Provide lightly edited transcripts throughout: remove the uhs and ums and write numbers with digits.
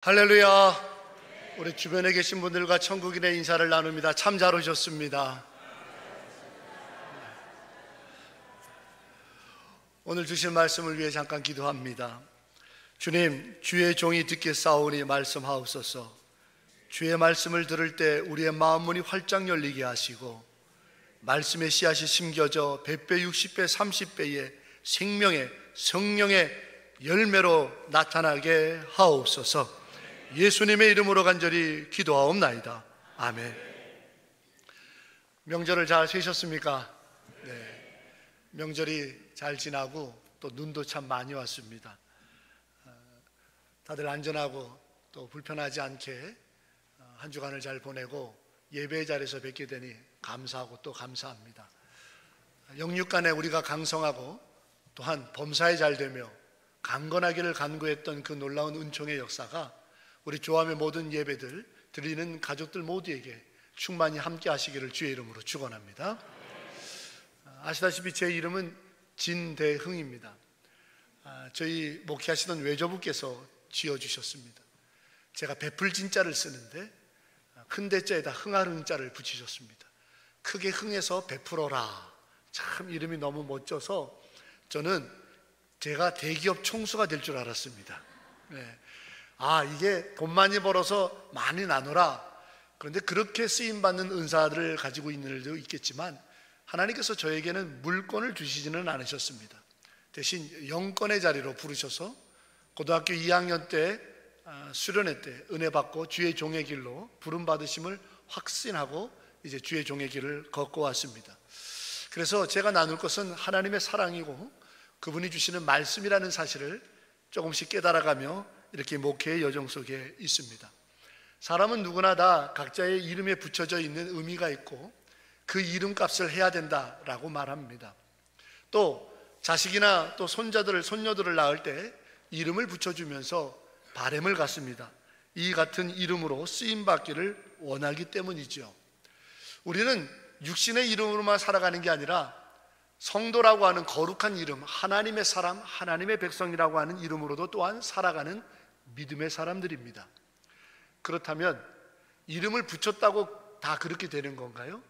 할렐루야. 우리 주변에 계신 분들과 천국인의 인사를 나눕니다. 참 잘 오셨습니다. 오늘 주신 말씀을 위해 잠깐 기도합니다. 주님, 주의 종이 듣겠사오니 말씀하옵소서. 주의 말씀을 들을 때 우리의 마음 문이 활짝 열리게 하시고 말씀의 씨앗이 심겨져 100배, 60배, 30배의 생명의 성령의 열매로 나타나게 하옵소서. 예수님의 이름으로 간절히 기도하옵나이다. 아멘. 명절을 잘 쉬셨습니까? 네. 명절이 잘 지나고 또 눈도 참 많이 왔습니다. 다들 안전하고 또 불편하지 않게 한 주간을 잘 보내고 예배의 자리에서 뵙게 되니 감사하고 또 감사합니다. 영육간에 우리가 강성하고 또한 범사에 잘 되며 강건하기를 간구했던 그 놀라운 은총의 역사가 우리 조함의 모든 예배들 드리는 가족들 모두에게 충만히 함께 하시기를 주의 이름으로 축원합니다. 아시다시피 제 이름은 진대흥입니다. 저희 목회하시던 외조부께서 지어주셨습니다. 제가 베풀 진자를 쓰는데 큰 대자에다 흥하릉자를 붙이셨습니다. 크게 흥해서 베풀어라. 참 이름이 너무 멋져서 저는 제가 대기업 총수가 될 줄 알았습니다. 네. 이게 돈 많이 벌어서 많이 나누라. 그런데 그렇게 쓰임받는 은사들을 가지고 있는 일도 있겠지만 하나님께서 저에게는 물권을 주시지는 않으셨습니다. 대신 영권의 자리로 부르셔서 고등학교 2학년 때 수련회 때 은혜 받고 주의 종의 길로 부름 받으심을 확신하고 이제 주의 종의 길을 걷고 왔습니다. 그래서 제가 나눌 것은 하나님의 사랑이고 그분이 주시는 말씀이라는 사실을 조금씩 깨달아가며 이렇게 목회의 여정 속에 있습니다. 사람은 누구나 다 각자의 이름에 붙여져 있는 의미가 있고 그 이름값을 해야 된다라고 말합니다. 또 자식이나 또 손녀들을 낳을 때 이름을 붙여주면서 바람을 갖습니다. 이 같은 이름으로 쓰임받기를 원하기 때문이죠. 우리는 육신의 이름으로만 살아가는 게 아니라 성도라고 하는 거룩한 이름, 하나님의 사람, 하나님의 백성이라고 하는 이름으로도 또한 살아가는 믿음의 사람들입니다. 그렇다면 이름을 붙였다고 다 그렇게 되는 건가요?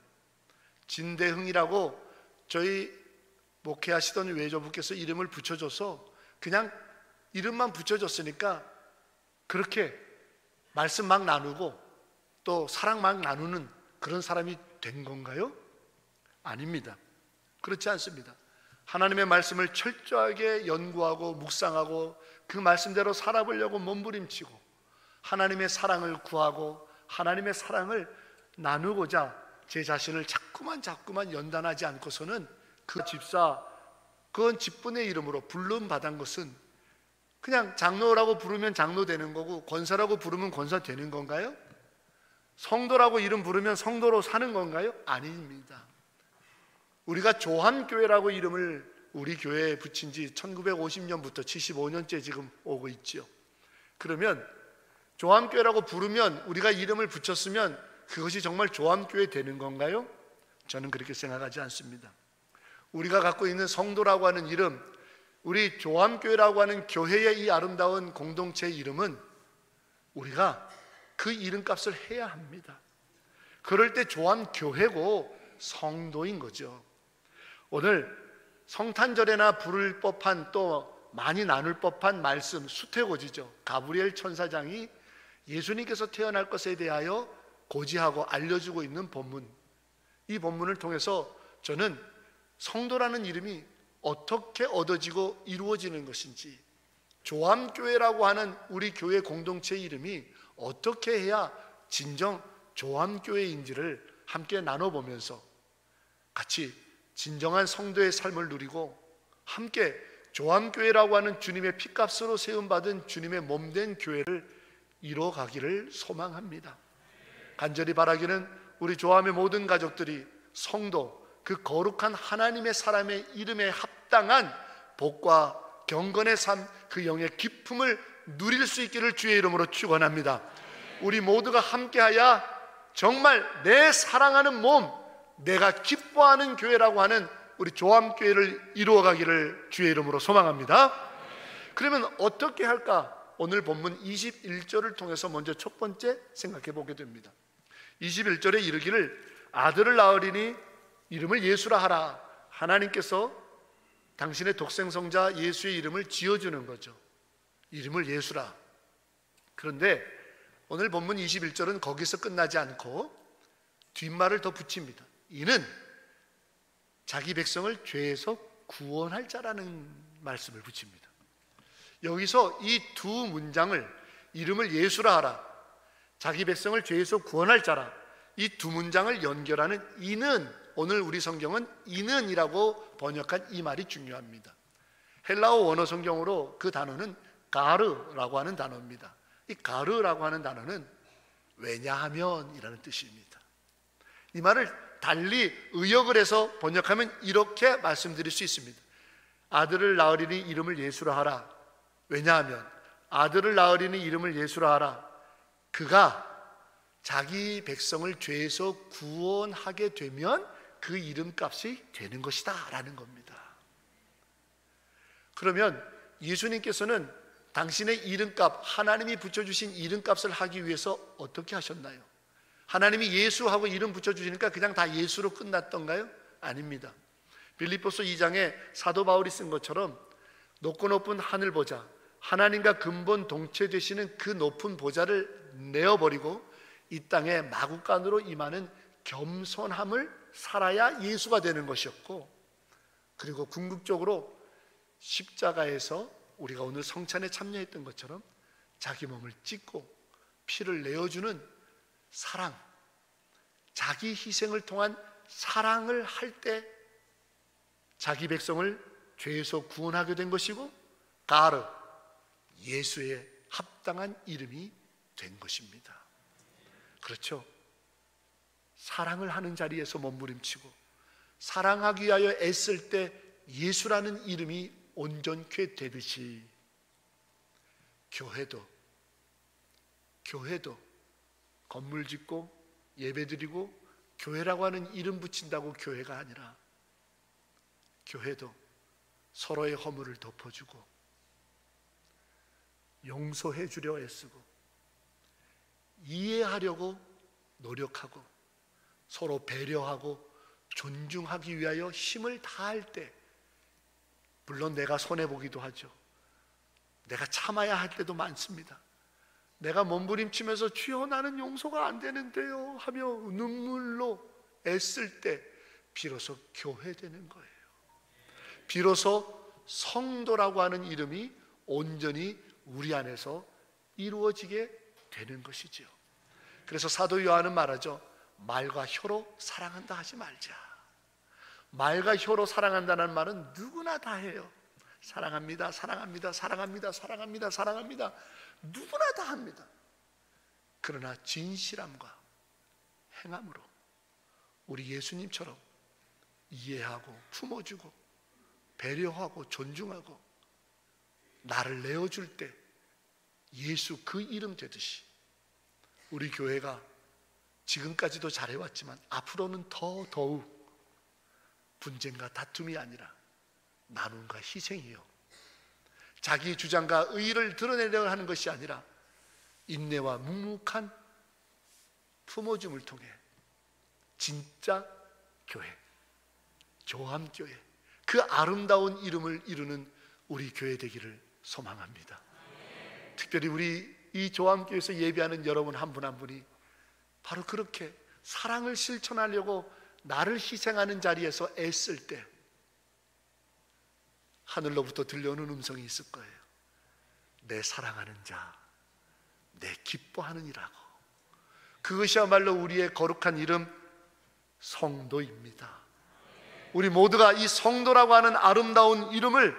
진대흥이라고 저희 목회하시던 외조부께서 이름을 붙여줘서 그냥 이름만 붙여줬으니까 그렇게 말씀 막 나누고 또 사랑 막 나누는 그런 사람이 된 건가요? 아닙니다. 그렇지 않습니다. 하나님의 말씀을 철저하게 연구하고 묵상하고 그 말씀대로 살아보려고 몸부림치고 하나님의 사랑을 구하고 하나님의 사랑을 나누고자 제 자신을 자꾸만 연단하지 않고서는 그 집사, 그건 직분의 이름으로 불름받은 것은 그냥 장로라고 부르면 장로 되는 거고 권사라고 부르면 권사 되는 건가요? 성도라고 이름 부르면 성도로 사는 건가요? 아닙니다. 우리가 조함교회라고 이름을 우리 교회에 붙인 지 1950년부터 75년째 지금 오고 있죠. 그러면 조함교회라고 부르면 우리가 이름을 붙였으면 그것이 정말 조함교회 되는 건가요? 저는 그렇게 생각하지 않습니다. 우리가 갖고 있는 성도라고 하는 이름, 우리 조함교회라고 하는 교회의 이 아름다운 공동체의 이름은 우리가 그 이름값을 해야 합니다. 그럴 때 조함교회고 성도인 거죠. 오늘 성탄절에나 부를 법한 또 많이 나눌 법한 말씀 수태고지죠. 가브리엘 천사장이 예수님께서 태어날 것에 대하여 고지하고 알려주고 있는 본문, 이 본문을 통해서 저는 성도라는 이름이 어떻게 얻어지고 이루어지는 것인지, 조함교회라고 하는 우리 교회 공동체의 이름이 어떻게 해야 진정 조함교회인지를 함께 나눠보면서 같이 진정한 성도의 삶을 누리고 함께 조함교회라고 하는 주님의 피값으로 세움받은 주님의 몸된 교회를 이뤄가기를 소망합니다. 간절히 바라기는 우리 조함의 모든 가족들이 성도, 그 거룩한 하나님의 사람의 이름에 합당한 복과 경건의 삶, 그 영의 기쁨을 누릴 수 있기를 주의 이름으로 축원합니다. 우리 모두가 함께하여 정말 내 사랑하는 몸, 내가 기뻐하는 교회라고 하는 우리 조함교회를 이루어가기를 주의 이름으로 소망합니다. 그러면 어떻게 할까? 오늘 본문 21절을 통해서 먼저 첫 번째 생각해 보게 됩니다. 21절에 이르기를 아들을 낳으리니 이름을 예수라 하라. 하나님께서 당신의 독생성자 예수의 이름을 지어주는 거죠. 이름을 예수라. 그런데 오늘 본문 21절은 거기서 끝나지 않고 뒷말을 더 붙입니다. 이는 자기 백성을 죄에서 구원할 자라는 말씀을 붙입니다. 여기서 이 두 문장을, 이름을 예수라 하라, 자기 백성을 죄에서 구원할 자라, 이 두 문장을 연결하는 이는, 오늘 우리 성경은 이는이라고 번역한 이 말이 중요합니다. 헬라어 원어 성경으로 그 단어는 가르라고 하는 단어입니다. 이 가르라고 하는 단어는 왜냐하면이라는 뜻입니다. 이 말을 달리 의역을 해서 번역하면 이렇게 말씀드릴 수 있습니다. 아들을 낳으리니 이름을 예수라 하라. 왜냐하면 아들을 낳으리니 이름을 예수라 하라. 그가 자기 백성을 죄에서 구원하게 되면 그 이름값이 되는 것이다 라는 겁니다. 그러면 예수님께서는 당신의 이름값, 하나님이 붙여주신 이름값을 하기 위해서 어떻게 하셨나요? 하나님이 예수하고 이름 붙여주시니까 그냥 다 예수로 끝났던가요? 아닙니다. 빌립보서 2장에 사도 바울이 쓴 것처럼 높고 높은 하늘 보좌, 하나님과 근본 동체 되시는 그 높은 보좌를 내어버리고 이 땅에 마구간으로 임하는 겸손함을 살아야 예수가 되는 것이었고, 그리고 궁극적으로 십자가에서 우리가 오늘 성찬에 참여했던 것처럼 자기 몸을 찢고 피를 내어주는 사랑, 자기 희생을 통한 사랑을 할 때 자기 백성을 죄에서 구원하게 된 것이고, 가르, 예수의 합당한 이름이 된 것입니다. 그렇죠? 사랑을 하는 자리에서 몸부림치고 사랑하기 위하여 애쓸 때 예수라는 이름이 온전케 되듯이 교회도 건물 짓고 예배드리고 교회라고 하는 이름 붙인다고 교회가 아니라, 교회도 서로의 허물을 덮어주고 용서해 주려 애쓰고 이해하려고 노력하고 서로 배려하고 존중하기 위하여 힘을 다할 때, 물론 내가 손해보기도 하죠. 내가 참아야 할 때도 많습니다. 내가 몸부림치면서 주여 나는 용서가 안 되는데요 하며 눈물로 애쓸 때 비로소 교회되는 거예요. 비로소 성도라고 하는 이름이 온전히 우리 안에서 이루어지게 되는 것이지요. 그래서 사도 요한은 말하죠. 말과 혀로 사랑한다 하지 말자. 말과 혀로 사랑한다는 말은 누구나 다 해요. 사랑합니다, 사랑합니다, 사랑합니다, 사랑합니다, 사랑합니다. 누구나 다 합니다. 그러나 진실함과 행함으로 우리 예수님처럼 이해하고 품어주고 배려하고 존중하고 나를 내어줄 때 예수 그 이름 되듯이 우리 교회가 지금까지도 잘해왔지만 앞으로는 더욱 분쟁과 다툼이 아니라 나눔과 희생이요, 자기 주장과 의의를 드러내려고 하는 것이 아니라 인내와 묵묵한 품어줌을 통해 진짜 교회, 조함교회, 그 아름다운 이름을 이루는 우리 교회 되기를 소망합니다. 특별히 우리 이 조함교회에서 예배하는 여러분 한 분 한 분이 바로 그렇게 사랑을 실천하려고 나를 희생하는 자리에서 애쓸 때 하늘로부터 들려오는 음성이 있을 거예요. 내 사랑하는 자, 내 기뻐하는 이라고. 그것이야말로 우리의 거룩한 이름 성도입니다. 우리 모두가 이 성도라고 하는 아름다운 이름을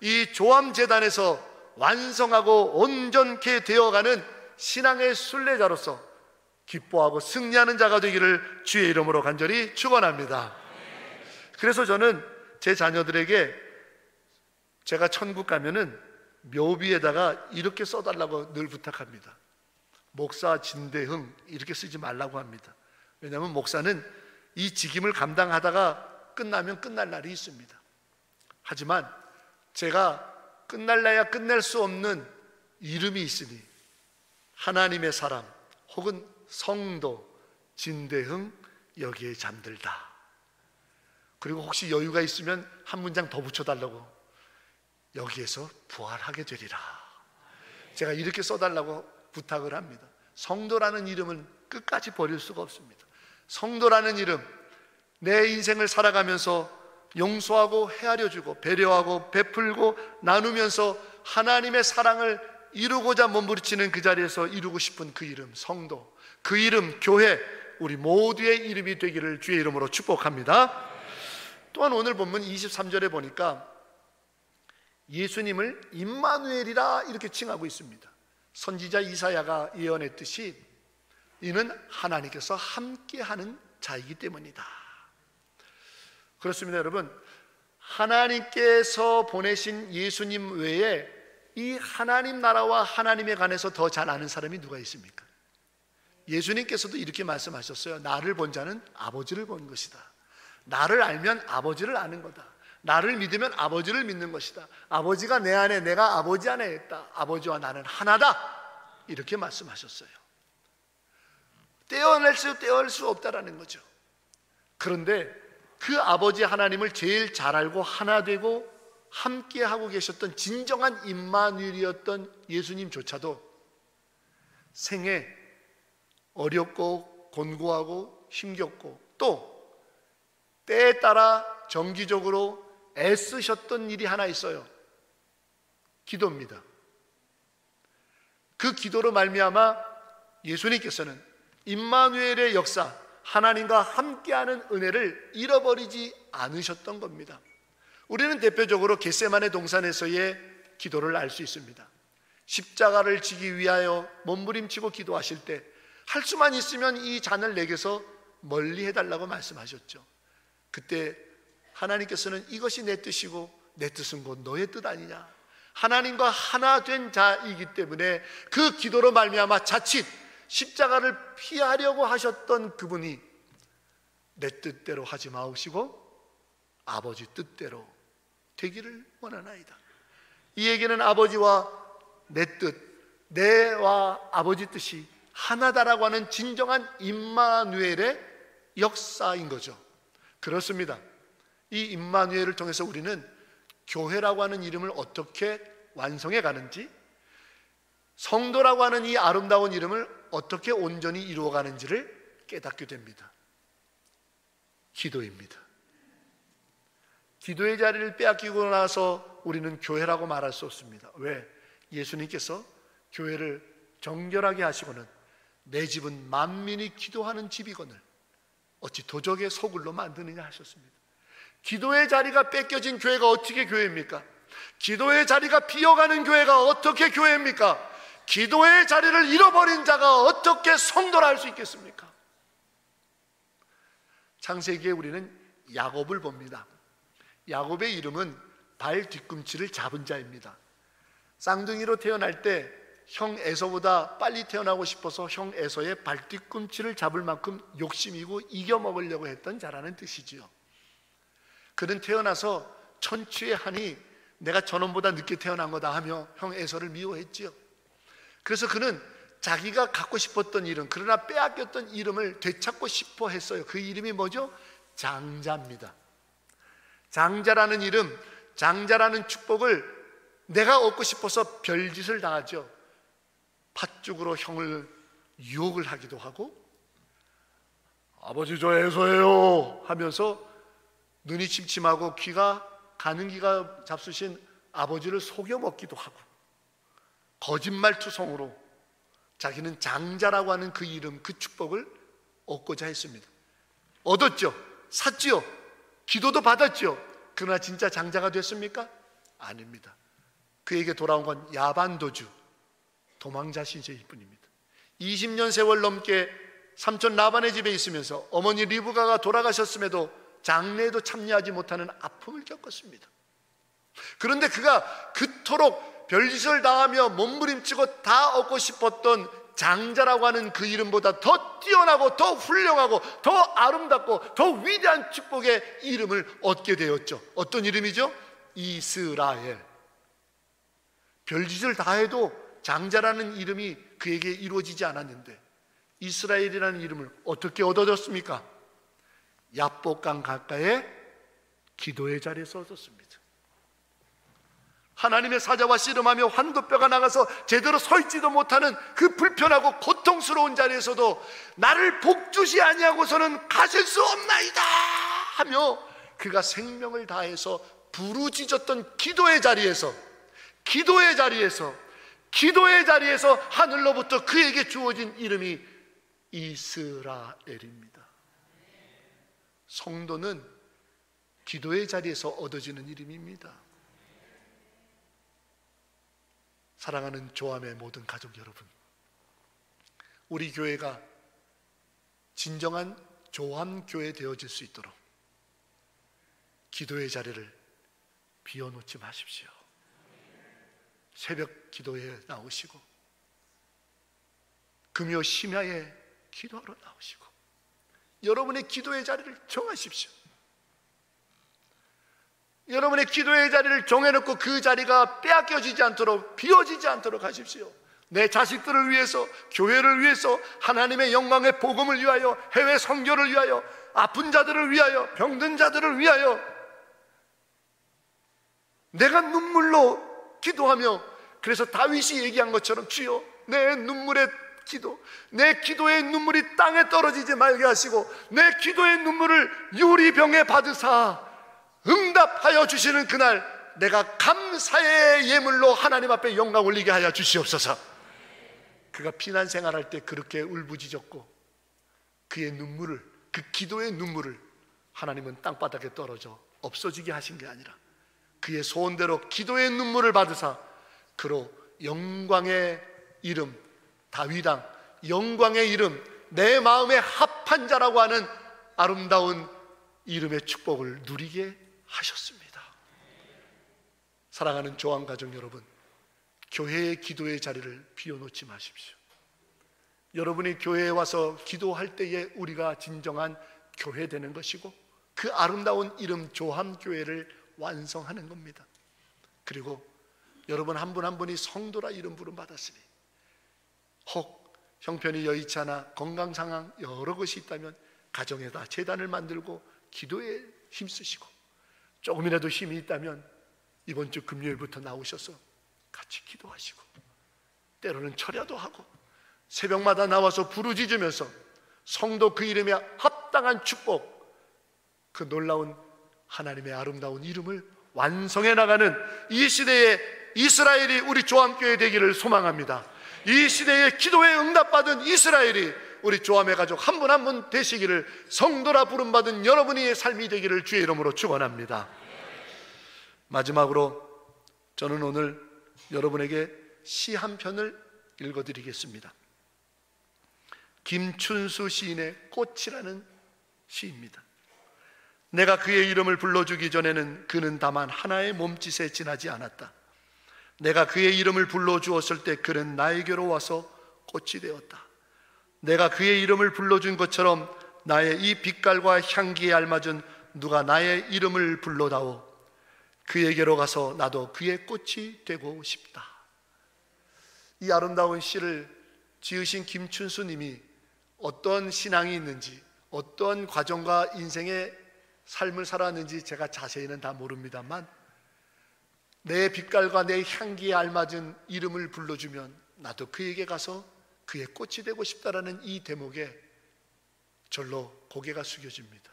이 조함재단에서 완성하고 온전케 되어가는 신앙의 순례자로서 기뻐하고 승리하는 자가 되기를 주의 이름으로 간절히 축원합니다. 그래서 저는 제 자녀들에게 제가 천국 가면은 묘비에다가 이렇게 써달라고 늘 부탁합니다. 목사 진대흥 이렇게 쓰지 말라고 합니다. 왜냐하면 목사는 이 직임을 감당하다가 끝나면 끝날 날이 있습니다. 하지만 제가 끝날래야 끝낼 수 없는 이름이 있으니 하나님의 사람 혹은 성도 진대흥 여기에 잠들다. 그리고 혹시 여유가 있으면 한 문장 더 붙여달라고, 여기에서 부활하게 되리라. 제가 이렇게 써달라고 부탁을 합니다. 성도라는 이름은 끝까지 버릴 수가 없습니다. 성도라는 이름, 내 인생을 살아가면서 용서하고 헤아려주고 배려하고 베풀고 나누면서 하나님의 사랑을 이루고자 몸부림치는 그 자리에서 이루고 싶은 그 이름, 성도, 그 이름, 교회, 우리 모두의 이름이 되기를 주의 이름으로 축복합니다. 또한 오늘 본문 23절에 보니까 예수님을 임마누엘이라 이렇게 칭하고 있습니다. 선지자 이사야가 예언했듯이 이는 하나님께서 함께하는 자이기 때문이다. 그렇습니다, 여러분. 하나님께서 보내신 예수님 외에 이 하나님 나라와 하나님에 관해서 더 잘 아는 사람이 누가 있습니까? 예수님께서도 이렇게 말씀하셨어요. 나를 본 자는 아버지를 본 것이다. 나를 알면 아버지를 아는 거다. 나를 믿으면 아버지를 믿는 것이다. 아버지가 내 안에, 내가 아버지 안에 있다. 아버지와 나는 하나다. 이렇게 말씀하셨어요. 떼어낼 수 없다라는 거죠. 그런데 그 아버지 하나님을 제일 잘 알고 하나 되고 함께 하고 계셨던 진정한 임마누엘이었던 예수님조차도 생애 어렵고 곤고하고 힘겹고 또 때에 따라 정기적으로 애쓰셨던 일이 하나 있어요. 기도입니다. 그 기도로 말미암아 예수님께서는 임마누엘의 역사, 하나님과 함께하는 은혜를 잃어버리지 않으셨던 겁니다. 우리는 대표적으로 겟세마네 동산에서의 기도를 알 수 있습니다. 십자가를 지기 위하여 몸부림치고 기도하실 때 할 수만 있으면 이 잔을 내게서 멀리 해달라고 말씀하셨죠. 그때 하나님께서는 이것이 내 뜻이고 내 뜻은 곧 너의 뜻 아니냐. 하나님과 하나 된 자이기 때문에 그 기도로 말미암아 자칫 십자가를 피하려고 하셨던 그분이 내 뜻대로 하지 마시고 아버지 뜻대로 되기를 원하나이다. 이 얘기는 아버지와 내 뜻, 내와 아버지 뜻이 하나다라고 하는 진정한 임마누엘의 역사인 거죠. 그렇습니다. 이 임마누엘을 통해서 우리는 교회라고 하는 이름을 어떻게 완성해 가는지, 성도라고 하는 이 아름다운 이름을 어떻게 온전히 이루어 가는지를 깨닫게 됩니다. 기도입니다. 기도의 자리를 빼앗기고 나서 우리는 교회라고 말할 수 없습니다. 왜? 예수님께서 교회를 정결하게 하시고는 내 집은 만민이 기도하는 집이거늘 어찌 도적의 소굴로 만드느냐 하셨습니다. 기도의 자리가 뺏겨진 교회가 어떻게 교회입니까? 기도의 자리가 비어가는 교회가 어떻게 교회입니까? 기도의 자리를 잃어버린 자가 어떻게 성도를 할 수 있겠습니까? 창세기에 우리는 야곱을 봅니다. 야곱의 이름은 발 뒤꿈치를 잡은 자입니다. 쌍둥이로 태어날 때 형 에서보다 빨리 태어나고 싶어서 형 에서의 발 뒤꿈치를 잡을 만큼 욕심이고 이겨먹으려고 했던 자라는 뜻이지요. 그는 태어나서 천추의 한이 내가 저놈보다 늦게 태어난 거다 하며 형 에서를 미워했지요. 그래서 그는 자기가 갖고 싶었던 이름, 그러나 빼앗겼던 이름을 되찾고 싶어 했어요. 그 이름이 뭐죠? 장자입니다. 장자라는 이름, 장자라는 축복을 내가 얻고 싶어서 별짓을 당하죠. 팥죽으로 형을 유혹을 하기도 하고 아버지 저 에서예요 하면서 눈이 침침하고 귀가 가는 귀가 잡수신 아버지를 속여 먹기도 하고 거짓말투성으로 자기는 장자라고 하는 그 이름, 그 축복을 얻고자 했습니다. 얻었죠. 샀지요. 기도도 받았죠. 그러나 진짜 장자가 됐습니까? 아닙니다. 그에게 돌아온 건 야반도주, 도망자 신세일 뿐입니다. 20년 세월 넘게 삼촌 라반의 집에 있으면서 어머니 리브가가 돌아가셨음에도 장례에도 참여하지 못하는 아픔을 겪었습니다. 그런데 그가 그토록 별짓을 당하며 몸부림치고 다 얻고 싶었던 장자라고 하는 그 이름보다 더 뛰어나고 더 훌륭하고 더 아름답고 더 위대한 축복의 이름을 얻게 되었죠. 어떤 이름이죠? 이스라엘. 별짓을 다 해도 장자라는 이름이 그에게 이루어지지 않았는데 이스라엘이라는 이름을 어떻게 얻어졌습니까? 야복강 가까이에 기도의 자리에서 얻었습니다. 하나님의 사자와 씨름하며 환도뼈가 나가서 제대로 서 있지도 못하는 그 불편하고 고통스러운 자리에서도 나를 복주시 아니하고서는 가실 수 없나이다 하며 그가 생명을 다해서 부르짖었던 기도의 자리에서 하늘로부터 그에게 주어진 이름이 이스라엘입니다. 성도는 기도의 자리에서 얻어지는 이름입니다. 사랑하는 조함의 모든 가족 여러분, 우리 교회가 진정한 조함교회 되어질 수 있도록 기도의 자리를 비워놓지 마십시오. 새벽 기도에 나오시고 금요 심야에 기도하러 나오시고 여러분의 기도의 자리를 정하십시오. 여러분의 기도의 자리를 정해놓고 그 자리가 빼앗겨지지 않도록, 비워지지 않도록 하십시오. 내 자식들을 위해서, 교회를 위해서, 하나님의 영광의 복음을 위하여, 해외 선교를 위하여, 아픈 자들을 위하여, 병든 자들을 위하여 내가 눈물로 기도하며, 그래서 다윗이 얘기한 것처럼 주여 내 눈물의 기도, 내 기도의 눈물이 땅에 떨어지지 말게 하시고 내 기도의 눈물을 유리병에 받으사 응답하여 주시는 그날 내가 감사의 예물로 하나님 앞에 영광 올리게 하여 주시옵소서. 그가 피난 생활할 때 그렇게 울부짖었고 그의 눈물을, 그 기도의 눈물을 하나님은 땅바닥에 떨어져 없어지게 하신 게 아니라 그의 소원대로 기도의 눈물을 받으사 그로 영광의 이름, 다윗왕, 영광의 이름, 내 마음에 합한 자라고 하는 아름다운 이름의 축복을 누리게 하셨습니다. 사랑하는 조항 가족 여러분, 교회의 기도의 자리를 비워놓지 마십시오. 여러분이 교회에 와서 기도할 때에 우리가 진정한 교회 되는 것이고 그 아름다운 이름 조함교회를 완성하는 겁니다. 그리고 여러분 한 분 한 분이 성도라 이름 부름 받았으니 혹 형편이 여의치 않아 건강 상황 여러 것이 있다면 가정에다 제단을 만들고 기도에 힘쓰시고, 조금이라도 힘이 있다면 이번 주 금요일부터 나오셔서 같이 기도하시고, 때로는 철야도 하고 새벽마다 나와서 부르짖으면서 성도 그 이름에 합당한 축복, 그 놀라운 하나님의 아름다운 이름을 완성해 나가는 이 시대의 이스라엘이 우리 조함교회 되기를 소망합니다. 이 시대에 기도에 응답받은 이스라엘이 우리 조함의 가족 한 분 한 분 되시기를, 성도라 부름받은 여러분의 삶이 되기를 주의 이름으로 축원합니다. 마지막으로 저는 오늘 여러분에게 시 한 편을 읽어드리겠습니다. 김춘수 시인의 꽃이라는 시입니다. 내가 그의 이름을 불러주기 전에는 그는 다만 하나의 몸짓에 지나지 않았다. 내가 그의 이름을 불러주었을 때 그는 나에게로 와서 꽃이 되었다. 내가 그의 이름을 불러준 것처럼 나의 이 빛깔과 향기에 알맞은 누가 나의 이름을 불러다오. 그에게로 가서 나도 그의 꽃이 되고 싶다. 이 아름다운 시를 지으신 김춘수 님이 어떤 신앙이 있는지, 어떤 과정과 인생의 삶을 살았는지 제가 자세히는 다 모릅니다만, 내 빛깔과 내 향기에 알맞은 이름을 불러주면 나도 그에게 가서 그의 꽃이 되고 싶다라는 이 대목에 절로 고개가 숙여집니다.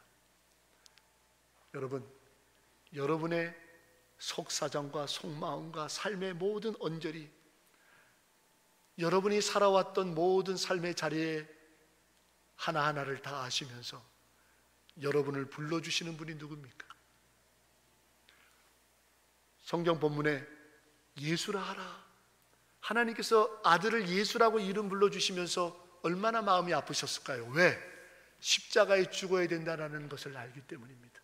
여러분, 여러분의 속사정과 속마음과 삶의 모든 언저리, 여러분이 살아왔던 모든 삶의 자리에 하나하나를 다 아시면서 여러분을 불러주시는 분이 누굽니까? 성경 본문에 예수라 하라, 하나님께서 아들을 예수라고 이름 불러주시면서 얼마나 마음이 아프셨을까요? 왜? 십자가에 죽어야 된다는 것을 알기 때문입니다.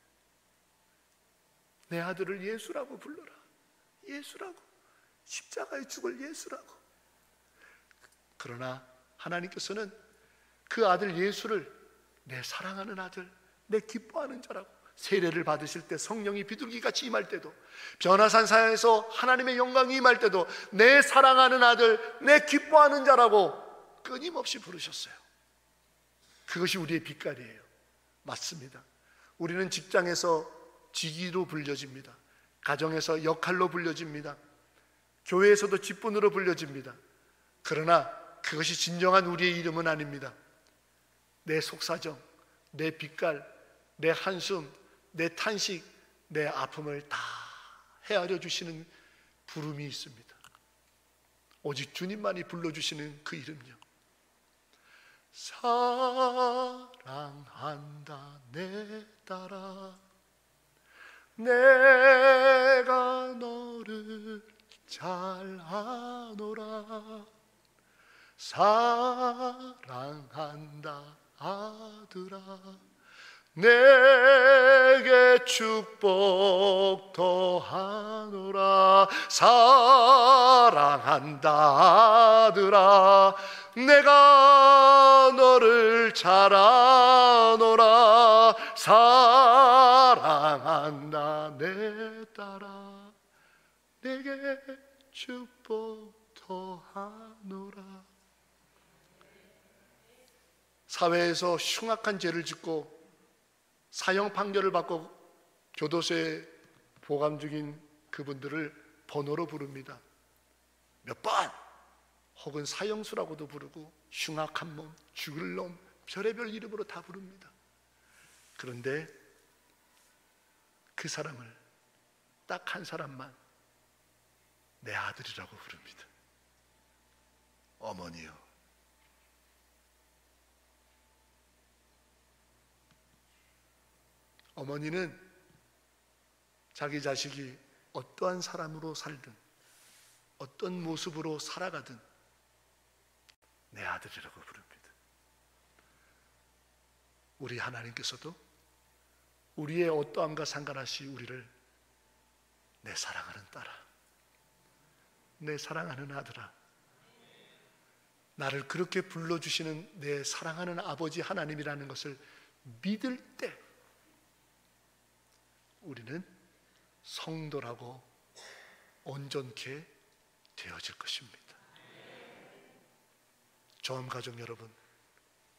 내 아들을 예수라고 불러라. 예수라고, 십자가에 죽을 예수라고. 그러나 하나님께서는 그 아들 예수를 내 사랑하는 아들, 내 기뻐하는 자라고, 세례를 받으실 때 성령이 비둘기같이 임할 때도, 변화산사에서 하나님의 영광이 임할 때도 내 사랑하는 아들, 내 기뻐하는 자라고 끊임없이 부르셨어요. 그것이 우리의 빛깔이에요. 맞습니다. 우리는 직장에서 직위로 불려집니다. 가정에서 역할로 불려집니다. 교회에서도 직분으로 불려집니다. 그러나 그것이 진정한 우리의 이름은 아닙니다. 내 속사정, 내 빛깔, 내 한숨, 내 탄식, 내 아픔을 다 헤아려 주시는 부름이 있습니다. 오직 주님만이 불러주시는 그 이름요. 사랑한다 내 딸아, 내가 너를 잘 아노라. 사랑한다 아들아, 내게 축복 더하노라. 사랑한다 아들아, 내가 너를 잘 아노라. 사랑한다 내 딸아, 내게 축복 더하노라. 사회에서 흉악한 죄를 짓고 사형 판결을 받고 교도소에 보감 중인 그분들을 번호로 부릅니다. 몇 번, 혹은 사형수라고도 부르고 흉악한 놈, 죽을 놈, 별의별 이름으로 다 부릅니다. 그런데 그 사람을 딱 한 사람만 내 아들이라고 부릅니다. 어머니요. 어머니는 자기 자식이 어떠한 사람으로 살든 어떤 모습으로 살아가든 내 아들이라고 부릅니다. 우리 하나님께서도 우리의 어떠함과 상관없이 우리를 내 사랑하는 딸아, 내 사랑하는 아들아, 나를 그렇게 불러주시는 내 사랑하는 아버지 하나님이라는 것을 믿을 때 우리는 성도라고 온전케 되어질 것입니다. 저음 가족 여러분,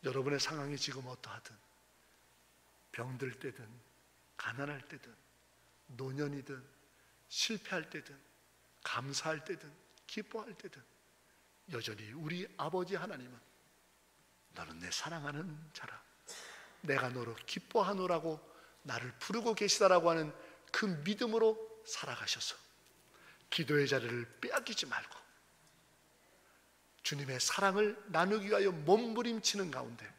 여러분의 상황이 지금 어떠하든, 병들 때든 가난할 때든 노년이든 실패할 때든 감사할 때든 기뻐할 때든 여전히 우리 아버지 하나님은 너는 내 사랑하는 자라, 내가 너로 기뻐하노라고 나를 부르고 계시다라고 하는 그 믿음으로 살아가셔서 기도의 자리를 빼앗기지 말고 주님의 사랑을 나누기 위하여 몸부림치는 가운데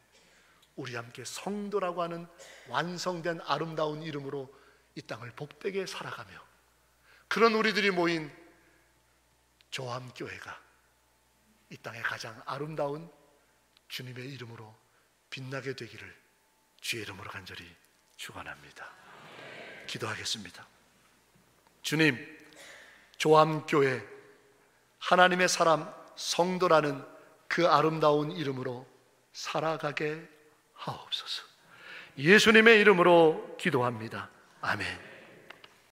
우리 함께 성도라고 하는 완성된 아름다운 이름으로 이 땅을 복되게 살아가며 그런 우리들이 모인 조함교회가 이 땅의 가장 아름다운 주님의 이름으로 빛나게 되기를 주의 이름으로 간절히 축원합니다. 기도하겠습니다. 주님, 조함교회 하나님의 사람 성도라는 그 아름다운 이름으로 살아가게 하옵소서. 예수님의 이름으로 기도합니다. 아멘.